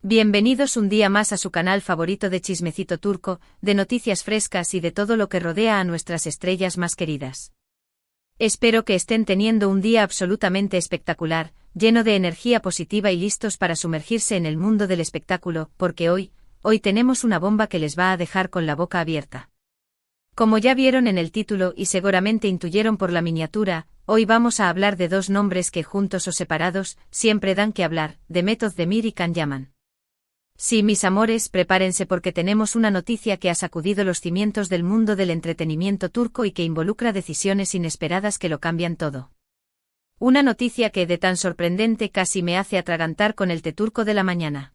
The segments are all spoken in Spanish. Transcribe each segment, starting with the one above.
Bienvenidos un día más a su canal favorito de chismecito turco, de noticias frescas y de todo lo que rodea a nuestras estrellas más queridas. Espero que estén teniendo un día absolutamente espectacular, lleno de energía positiva y listos para sumergirse en el mundo del espectáculo, porque hoy tenemos una bomba que les va a dejar con la boca abierta. Como ya vieron en el título y seguramente intuyeron por la miniatura, hoy vamos a hablar de dos nombres que juntos o separados, siempre dan que hablar, Demet Özdemir y Can Yaman. Sí, mis amores, prepárense porque tenemos una noticia que ha sacudido los cimientos del mundo del entretenimiento turco y que involucra decisiones inesperadas que lo cambian todo. Una noticia que de tan sorprendente casi me hace atragantar con el té turco de la mañana.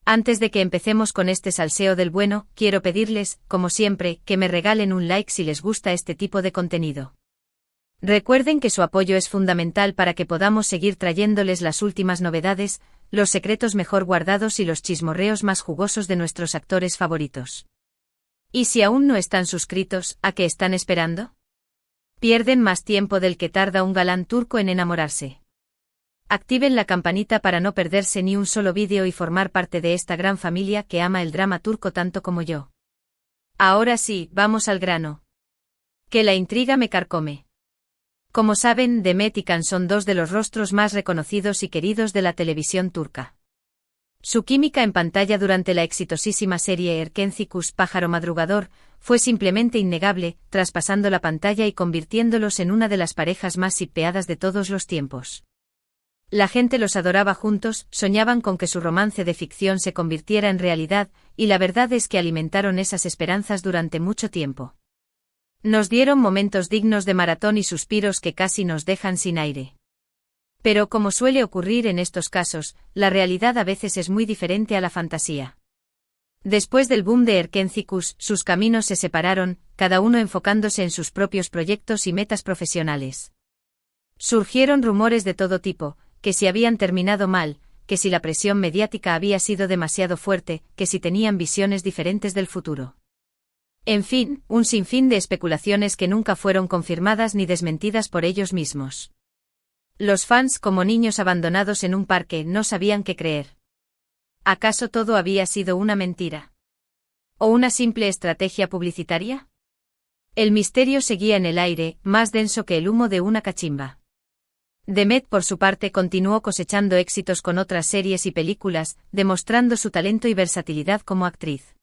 Antes de que empecemos con este salseo del bueno, quiero pedirles, como siempre, que me regalen un like si les gusta este tipo de contenido. Recuerden que su apoyo es fundamental para que podamos seguir trayéndoles las últimas novedades, los secretos mejor guardados y los chismorreos más jugosos de nuestros actores favoritos. Y si aún no están suscritos, ¿a qué están esperando? Pierden más tiempo del que tarda un galán turco en enamorarse. Activen la campanita para no perderse ni un solo vídeo y formar parte de esta gran familia que ama el drama turco tanto como yo. Ahora sí, vamos al grano. Que la intriga me carcome. Como saben, Demet y Can son dos de los rostros más reconocidos y queridos de la televisión turca. Su química en pantalla durante la exitosísima serie Erkencikus Pájaro Madrugador fue simplemente innegable, traspasando la pantalla y convirtiéndolos en una de las parejas más shippeadas de todos los tiempos. La gente los adoraba juntos, soñaban con que su romance de ficción se convirtiera en realidad, y la verdad es que alimentaron esas esperanzas durante mucho tiempo. Nos dieron momentos dignos de maratón y suspiros que casi nos dejan sin aire. Pero como suele ocurrir en estos casos, la realidad a veces es muy diferente a la fantasía. Después del boom de Erkencikus, sus caminos se separaron, cada uno enfocándose en sus propios proyectos y metas profesionales. Surgieron rumores de todo tipo, que si habían terminado mal, que si la presión mediática había sido demasiado fuerte, que si tenían visiones diferentes del futuro. En fin, un sinfín de especulaciones que nunca fueron confirmadas ni desmentidas por ellos mismos. Los fans, como niños abandonados en un parque, no sabían qué creer. ¿Acaso todo había sido una mentira? ¿O una simple estrategia publicitaria? El misterio seguía en el aire, más denso que el humo de una cachimba. Demet, por su parte, continuó cosechando éxitos con otras series y películas, demostrando su talento y versatilidad como actriz.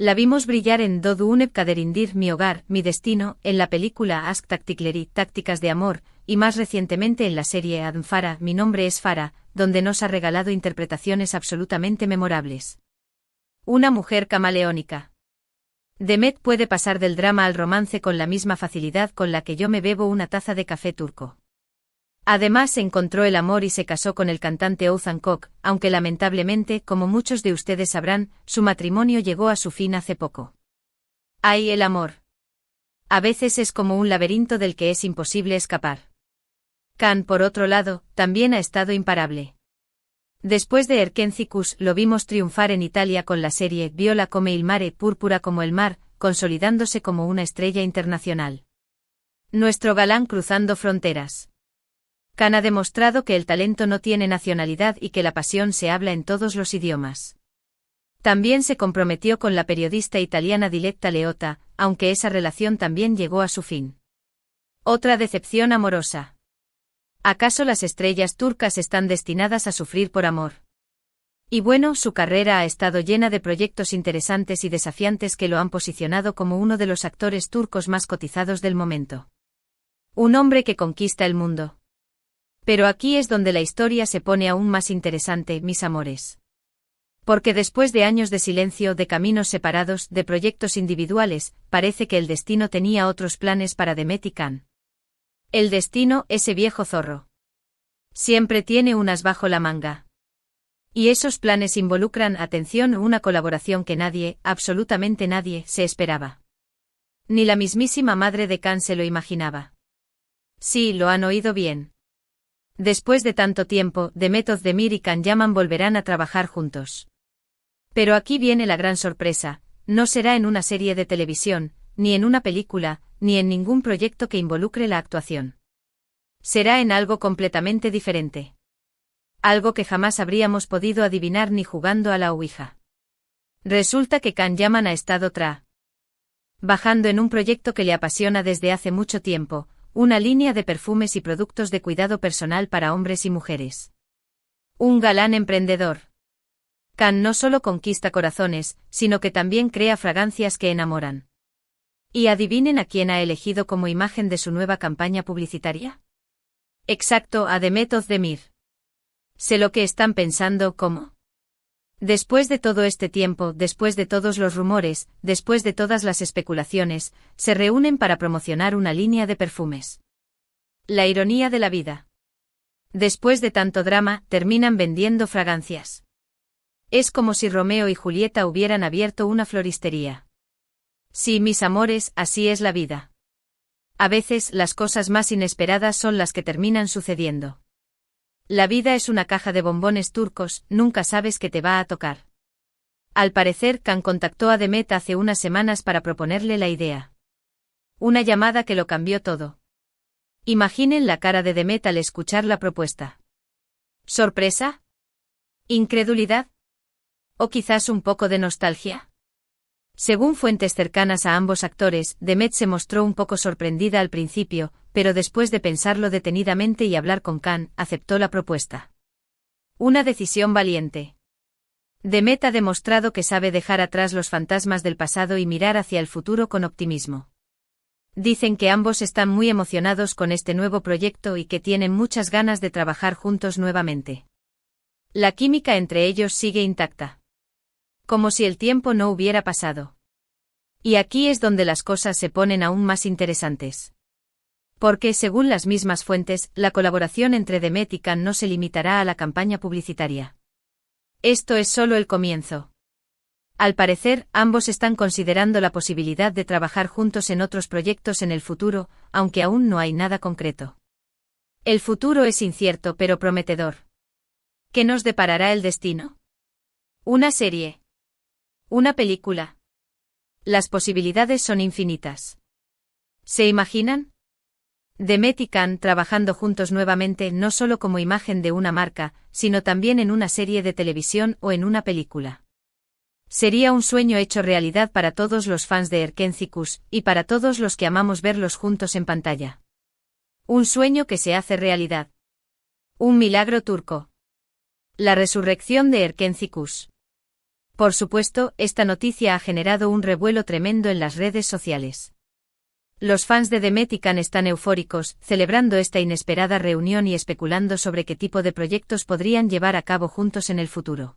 La vimos brillar en Doğduğun Kaderindir, Mi Hogar, Mi Destino, en la película Aşk Taktikleri, Tácticas de Amor, y más recientemente en la serie Adım Farah, Mi Nombre es Farah, donde nos ha regalado interpretaciones absolutamente memorables. Una mujer camaleónica. Demet puede pasar del drama al romance con la misma facilidad con la que yo me bebo una taza de café turco. Además encontró el amor y se casó con el cantante Oğuzhan Koç, aunque lamentablemente, como muchos de ustedes sabrán, su matrimonio llegó a su fin hace poco. ¡Ay, el amor! A veces es como un laberinto del que es imposible escapar. Can, por otro lado, también ha estado imparable. Después de Erkencikus, lo vimos triunfar en Italia con la serie Viola come il mare, Púrpura como el mar, consolidándose como una estrella internacional. Nuestro galán cruzando fronteras. Can ha demostrado que el talento no tiene nacionalidad y que la pasión se habla en todos los idiomas. También se comprometió con la periodista italiana Diletta Leotta, aunque esa relación también llegó a su fin. Otra decepción amorosa. ¿Acaso las estrellas turcas están destinadas a sufrir por amor? Y bueno, su carrera ha estado llena de proyectos interesantes y desafiantes que lo han posicionado como uno de los actores turcos más cotizados del momento. Un hombre que conquista el mundo. Pero aquí es donde la historia se pone aún más interesante, mis amores. Porque después de años de silencio, de caminos separados, de proyectos individuales, parece que el destino tenía otros planes para Demet y Can. El destino, ese viejo zorro. Siempre tiene un as bajo la manga. Y esos planes involucran, atención, una colaboración que nadie, absolutamente nadie, se esperaba. Ni la mismísima madre de Can se lo imaginaba. Sí, lo han oído bien. Después de tanto tiempo, Demet Özdemir y Can Yaman volverán a trabajar juntos. Pero aquí viene la gran sorpresa, no será en una serie de televisión, ni en una película, ni en ningún proyecto que involucre la actuación. Será en algo completamente diferente. Algo que jamás habríamos podido adivinar ni jugando a la ouija. Resulta que Can Yaman ha estado bajando en un proyecto que le apasiona desde hace mucho tiempo, una línea de perfumes y productos de cuidado personal para hombres y mujeres. Un galán emprendedor. Can no solo conquista corazones, sino que también crea fragancias que enamoran. ¿Y adivinen a quién ha elegido como imagen de su nueva campaña publicitaria? Exacto, a Demet Özdemir. Sé lo que están pensando, ¿cómo? Después de todo este tiempo, después de todos los rumores, después de todas las especulaciones, se reúnen para promocionar una línea de perfumes. La ironía de la vida. Después de tanto drama, terminan vendiendo fragancias. Es como si Romeo y Julieta hubieran abierto una floristería. Sí, mis amores, así es la vida. A veces, las cosas más inesperadas son las que terminan sucediendo. La vida es una caja de bombones turcos, nunca sabes qué te va a tocar. Al parecer, Can contactó a Demet hace unas semanas para proponerle la idea. Una llamada que lo cambió todo. Imaginen la cara de Demet al escuchar la propuesta. ¿Sorpresa? ¿Incredulidad? ¿O quizás un poco de nostalgia? Según fuentes cercanas a ambos actores, Demet se mostró un poco sorprendida al principio, pero después de pensarlo detenidamente y hablar con Can, aceptó la propuesta. Una decisión valiente. Demet ha demostrado que sabe dejar atrás los fantasmas del pasado y mirar hacia el futuro con optimismo. Dicen que ambos están muy emocionados con este nuevo proyecto y que tienen muchas ganas de trabajar juntos nuevamente. La química entre ellos sigue intacta. Como si el tiempo no hubiera pasado. Y aquí es donde las cosas se ponen aún más interesantes. Porque, según las mismas fuentes, la colaboración entre Demet y Can no se limitará a la campaña publicitaria. Esto es solo el comienzo. Al parecer, ambos están considerando la posibilidad de trabajar juntos en otros proyectos en el futuro, aunque aún no hay nada concreto. El futuro es incierto pero prometedor. ¿Qué nos deparará el destino? ¿Una serie? ¿Una película? Las posibilidades son infinitas. ¿Se imaginan? Demet y Can trabajando juntos nuevamente no solo como imagen de una marca, sino también en una serie de televisión o en una película. Sería un sueño hecho realidad para todos los fans de Erkenci y para todos los que amamos verlos juntos en pantalla. Un sueño que se hace realidad. Un milagro turco. La resurrección de Erkenci. Por supuesto, esta noticia ha generado un revuelo tremendo en las redes sociales. Los fans de Demet y Can están eufóricos, celebrando esta inesperada reunión y especulando sobre qué tipo de proyectos podrían llevar a cabo juntos en el futuro.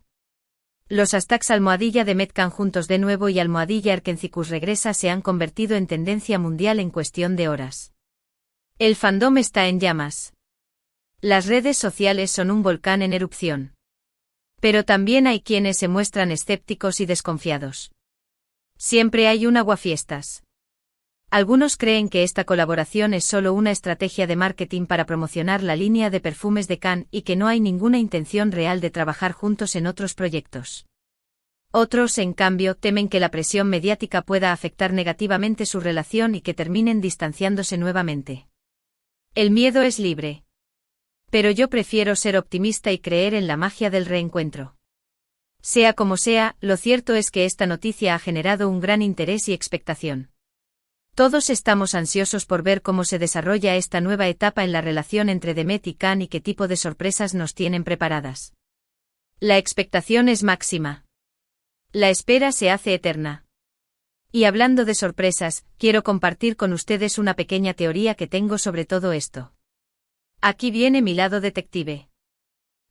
Los hashtags #Demet Can juntos de nuevo y #Erkenci regresa se han convertido en tendencia mundial en cuestión de horas. El fandom está en llamas. Las redes sociales son un volcán en erupción. Pero también hay quienes se muestran escépticos y desconfiados. Siempre hay un aguafiestas. Algunos creen que esta colaboración es solo una estrategia de marketing para promocionar la línea de perfumes de Can y que no hay ninguna intención real de trabajar juntos en otros proyectos. Otros, en cambio, temen que la presión mediática pueda afectar negativamente su relación y que terminen distanciándose nuevamente. El miedo es libre. Pero yo prefiero ser optimista y creer en la magia del reencuentro. Sea como sea, lo cierto es que esta noticia ha generado un gran interés y expectación. Todos estamos ansiosos por ver cómo se desarrolla esta nueva etapa en la relación entre Demet y Can y qué tipo de sorpresas nos tienen preparadas. La expectación es máxima. La espera se hace eterna. Y hablando de sorpresas, quiero compartir con ustedes una pequeña teoría que tengo sobre todo esto. Aquí viene mi lado detective.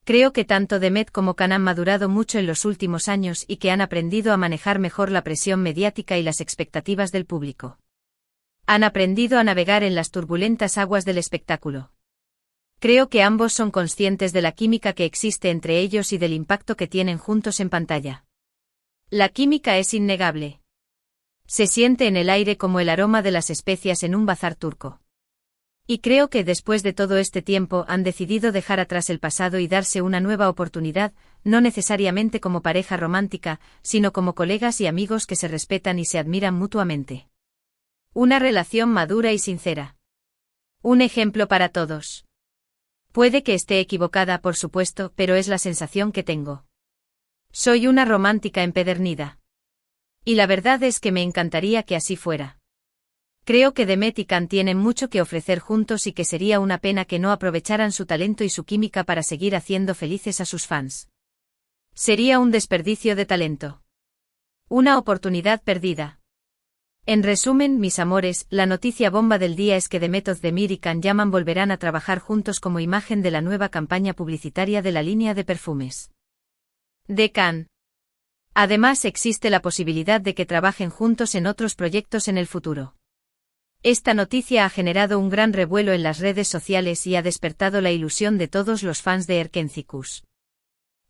Creo que tanto Demet como Can han madurado mucho en los últimos años y que han aprendido a manejar mejor la presión mediática y las expectativas del público. Han aprendido a navegar en las turbulentas aguas del espectáculo. Creo que ambos son conscientes de la química que existe entre ellos y del impacto que tienen juntos en pantalla. La química es innegable. Se siente en el aire como el aroma de las especias en un bazar turco. Y creo que después de todo este tiempo han decidido dejar atrás el pasado y darse una nueva oportunidad, no necesariamente como pareja romántica, sino como colegas y amigos que se respetan y se admiran mutuamente. Una relación madura y sincera. Un ejemplo para todos. Puede que esté equivocada, por supuesto, pero es la sensación que tengo. Soy una romántica empedernida. Y la verdad es que me encantaría que así fuera. Creo que Demet y Can tienen mucho que ofrecer juntos y que sería una pena que no aprovecharan su talento y su química para seguir haciendo felices a sus fans. Sería un desperdicio de talento. Una oportunidad perdida. En resumen, mis amores, la noticia bomba del día es que Demet Özdemir y Can Yaman volverán a trabajar juntos como imagen de la nueva campaña publicitaria de la línea de perfumes de Can. Además, existe la posibilidad de que trabajen juntos en otros proyectos en el futuro. Esta noticia ha generado un gran revuelo en las redes sociales y ha despertado la ilusión de todos los fans de Erkencikus.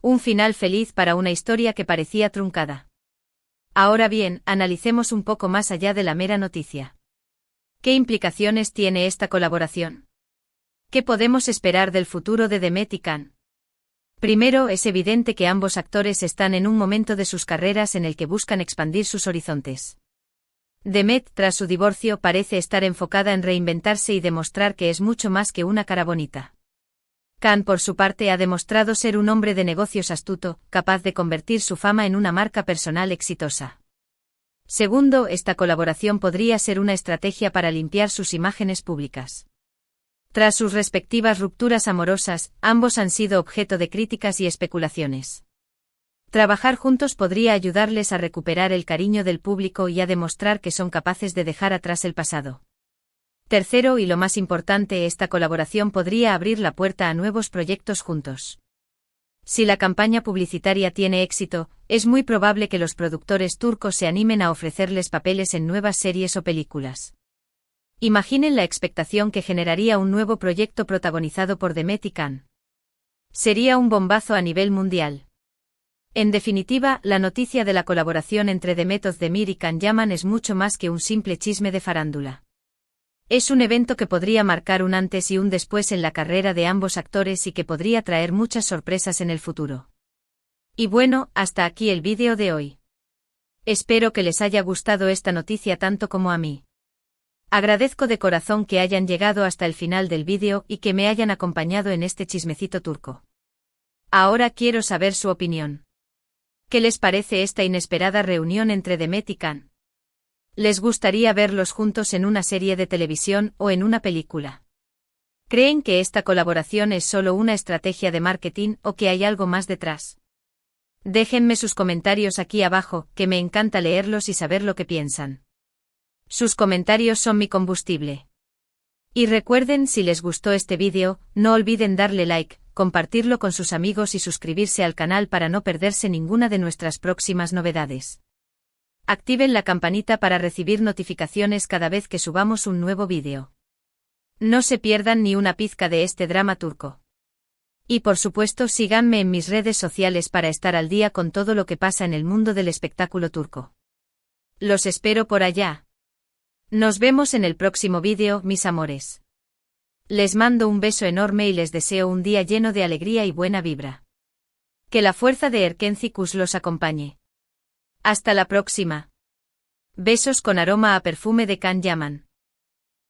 Un final feliz para una historia que parecía truncada. Ahora bien, analicemos un poco más allá de la mera noticia. ¿Qué implicaciones tiene esta colaboración? ¿Qué podemos esperar del futuro de Demet y Can? Primero, es evidente que ambos actores están en un momento de sus carreras en el que buscan expandir sus horizontes. Demet, tras su divorcio, parece estar enfocada en reinventarse y demostrar que es mucho más que una cara bonita. Can, por su parte, ha demostrado ser un hombre de negocios astuto, capaz de convertir su fama en una marca personal exitosa. Segundo, esta colaboración podría ser una estrategia para limpiar sus imágenes públicas. Tras sus respectivas rupturas amorosas, ambos han sido objeto de críticas y especulaciones. Trabajar juntos podría ayudarles a recuperar el cariño del público y a demostrar que son capaces de dejar atrás el pasado. Tercero, y lo más importante, esta colaboración podría abrir la puerta a nuevos proyectos juntos. Si la campaña publicitaria tiene éxito, es muy probable que los productores turcos se animen a ofrecerles papeles en nuevas series o películas. Imaginen la expectación que generaría un nuevo proyecto protagonizado por Demet y Can. Sería un bombazo a nivel mundial. En definitiva, la noticia de la colaboración entre Demet Özdemir y Can Yaman es mucho más que un simple chisme de farándula. Es un evento que podría marcar un antes y un después en la carrera de ambos actores y que podría traer muchas sorpresas en el futuro. Y bueno, hasta aquí el vídeo de hoy. Espero que les haya gustado esta noticia tanto como a mí. Agradezco de corazón que hayan llegado hasta el final del vídeo y que me hayan acompañado en este chismecito turco. Ahora quiero saber su opinión. ¿Qué les parece esta inesperada reunión entre Demet y Can? ¿Les gustaría verlos juntos en una serie de televisión o en una película? ¿Creen que esta colaboración es solo una estrategia de marketing o que hay algo más detrás? Déjenme sus comentarios aquí abajo, que me encanta leerlos y saber lo que piensan. Sus comentarios son mi combustible. Y recuerden, si les gustó este vídeo, no olviden darle like, compartirlo con sus amigos y suscribirse al canal para no perderse ninguna de nuestras próximas novedades. Activen la campanita para recibir notificaciones cada vez que subamos un nuevo vídeo. No se pierdan ni una pizca de este drama turco. Y por supuesto, síganme en mis redes sociales para estar al día con todo lo que pasa en el mundo del espectáculo turco. Los espero por allá. Nos vemos en el próximo vídeo, mis amores. Les mando un beso enorme y les deseo un día lleno de alegría y buena vibra. Que la fuerza de Erkencikus los acompañe. Hasta la próxima. Besos con aroma a perfume de Can Yaman.